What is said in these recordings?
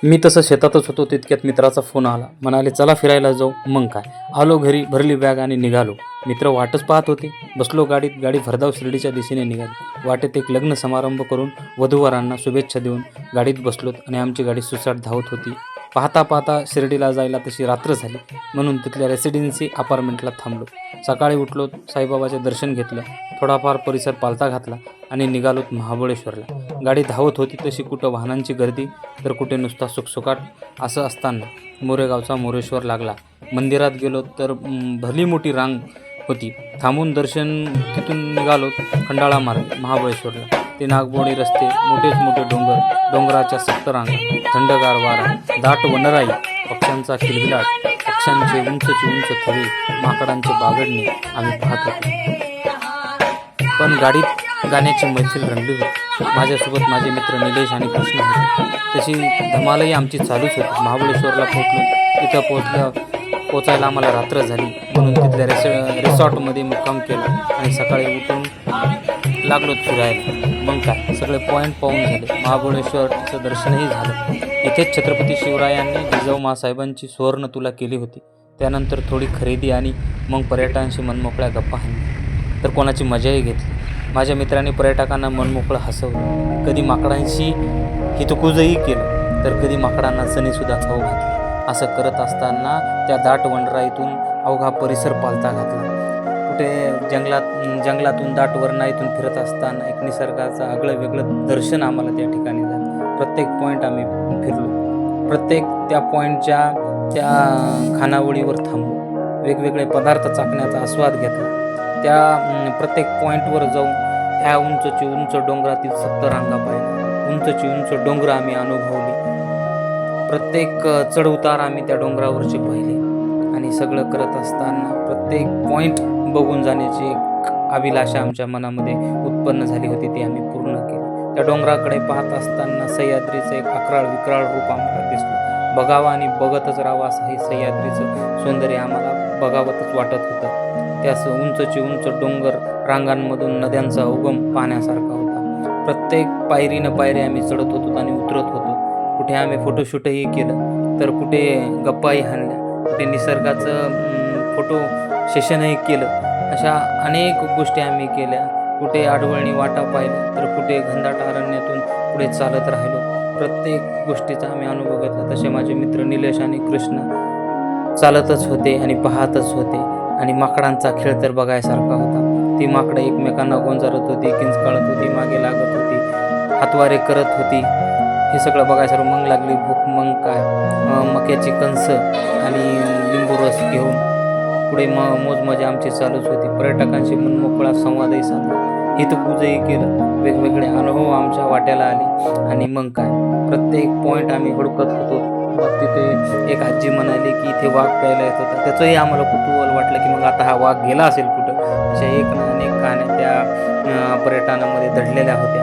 मी तसं शेतातच होतो तितक्यात मित्राचा फोन आला. म्हणाले चला फिरायला जाऊ. मग काय, आलो घरी, भरली बॅग आणि निघालो. मित्र वाटच पाहत होते. बसलो गाडीत. गाडी भरधाव शिर्डीच्या दिशेने निघाली. वाटेत एक लग्न समारंभ करून वधूवरांना शुभेच्छा देऊन गाडीत बसलोत आणि आमची गाडी सुसाट धावत होती. पाहता पाहता शिर्डीला जायला तशी रात्र झाली, म्हणून तिथल्या रेसिडेन्सी अपार्टमेंटला थांबलो. सकाळी उठलो, साईबाबाचे दर्शन घेतलं, थोडाफार परिसर पालथा घातला आणि निघालोत महाबळेश्वरला. गाडी धावत होती तशी कुठं वाहनांची गर्दी तर कुठे नुसता सुखसुखाट. असं असताना मोरेगावचा मोरेश्वर लागला. मंदिरात गेलो तर भली मोठी रांग होती. थांबून दर्शन, तिथून निघालो खंडाळा मार्ग महाबळेश्वरला. ते नागबोणी रस्ते, मोठेच मोठे डोंगर, डोंगराच्या सप्त रांगा, थंडगार वारा, दाट वनराई, पक्ष्यांचा किलबिलाट, पक्ष्यांचे उंचची उंच थवे, माकडांचे बागडणे आम्ही पाहत होतो. पण गाडीत गाण्याची मैफिल रंगली होती. माझ्यासोबत माझे मित्र निलेश आणि कृष्ण होते. तशी धमालही आमची चालूच होती. महाबळेश्वरला पोहोचलो. तिथं पोचायला आम्हाला रात्र झाली, म्हणून तिथल्या रिसॉर्टमध्ये मुक्काम केला आणि सकाळी उठून लागलो फिरायला. मग काय, सगळे पॉईंट पाहून झाले. महाबळेश्वरचं दर्शनही झालं. इथेच छत्रपती शिवरायांनी जिजाऊ माँसाहेबांची सुवर्ण तुला केली होती. त्यानंतर थोडी खरेदी आणि मग पर्यटकांशी मनमोकळ्या गप्पा हाणल्या, तर कोणाची मजाही घेतली. माझ्या मित्रांनी पर्यटकांना मनमोकळं हसवलं. कधी माकडांशी हितकुजही केलं, तर कधी माकडांना चणीसुद्धा खाऊ घातली. असं करत असताना त्या दाट वनराईतून अवघा परिसर पालथा घातला. कुठे जंगलातून दाट वनराईतून फिरत असताना एक निसर्गाचं आगळं वेगळं दर्शन आम्हाला त्या ठिकाणी झालं. प्रत्येक पॉईंट आम्ही फिरलो. प्रत्येक त्या पॉईंटच्या त्या खानावळीवर थांबलो. वेगवेगळे पदार्थ चाखण्याचा आस्वाद घेतला. त्या प्रत्येक पॉईंटवर जाऊन ह्या उंचची उंच डोंगरातील सप्तरांगा पाहिल्या. उंचची उंच डोंगर आम्ही अनुभवली. प्रत्येक चढउतार आम्ही त्या डोंगरावरचे पाहिले. आणि सगळं करत असताना प्रत्येक पॉईंट बघून जाण्याची एक अभिलाषा आमच्या मनामध्ये उत्पन्न झाली होती, ती आम्ही पूर्ण केली. त्या डोंगराकडे पाहत असताना सह्याद्रीचं एक अकराळ विक्राळ रूप आम्हाला दिसलं. बघावं आणि बघतच राहावं असं हे सह्याद्रीचं सौंदर्य आम्हाला बघावतच वाटत होतं. त्या उंचची उंच डोंगर रांगांमधून नद्यांचा उगम पाहण्यासारखा होता. प्रत्येक पायरीनं पायरी आम्ही चढत होतो आणि उतरत होतो. कुठे आम्ही फोटोशूटही केलं, तर कुठे गप्पाही हाणल्या, कुठे निसर्गाचं फोटो सेशनही केलं. अशा अनेक गोष्टी आम्ही केल्या. कुठे आडवळणी वाटा पाहिल्या, तर कुठे घनदाट अरण्यातून पुढे चालत राहिलो. प्रत्येक गोष्टीचा आम्ही अनुभव घेतला. तसे माझे मित्र निलेश आणि कृष्ण चालतच होते आणि पाहतच होते. आणि माकडांचा खेळ तर बघायसारखा होता. ती माकडं एकमेकांना गोंजारत होती, किंचकाळत होती, मागे लागत होती, हातवारे करत होती. हे सगळं बघायसारखं. मग लागली भूक. मग काय, मक्याची कणसं आणि लिंबू रस घेऊन पुढे मोज मजा आमची चालूच होती. पर्यटकांशी मनमोकळा संवादही साधला, हितपूजही केलं. वेगवेगळे अनुभव आमच्या वाट्याला आले. आणि मग काय, प्रत्येक पॉईंट आम्ही हुडकत होतो. मग तिथे एक आजी म्हणाली की इथे वाघ प्यायला येत होता. त्याचंही आम्हाला कुतूहल वाटलं की मग आता हा वाघ गेला असेल कुठं. अशा एक ना अनेक कहाण्या त्या पर्यटनामध्ये दडलेल्या होत्या.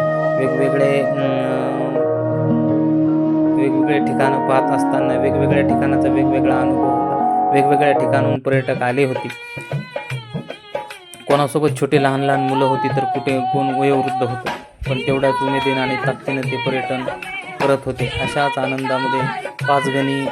वेगवेगळे ठिकाणं पाहत असताना वेगवेगळ्या ठिकाणाचा वेगवेगळा अनुभव होता. वेगवेगळ्या ठिकाणाहून पर्यटक आले होते. कोणासोबत छोटे लहान लहान मुलं होती, तर कुठे कोण वयोवृद्ध होतं. पण तेवढ्याच उमेदीनं आणि ताकदीनं ते पर्यटन करत होते. अशाच आनंदामध्ये पाचगणी